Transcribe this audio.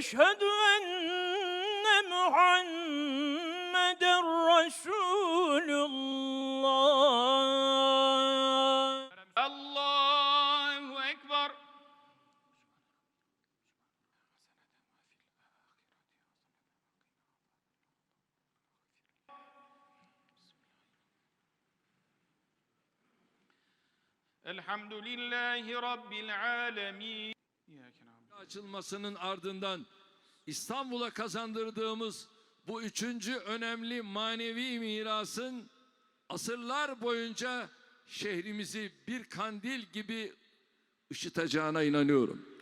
Eşhedü enne Muhammeden Resulullah. Allahu Ekber. Elhamdülillahi Rabbil alemin. Açılmasının ardından İstanbul'a kazandırdığımız bu üçüncü önemli manevi mirasın asırlar boyunca şehrimizi bir kandil gibi ışıtacağına inanıyorum.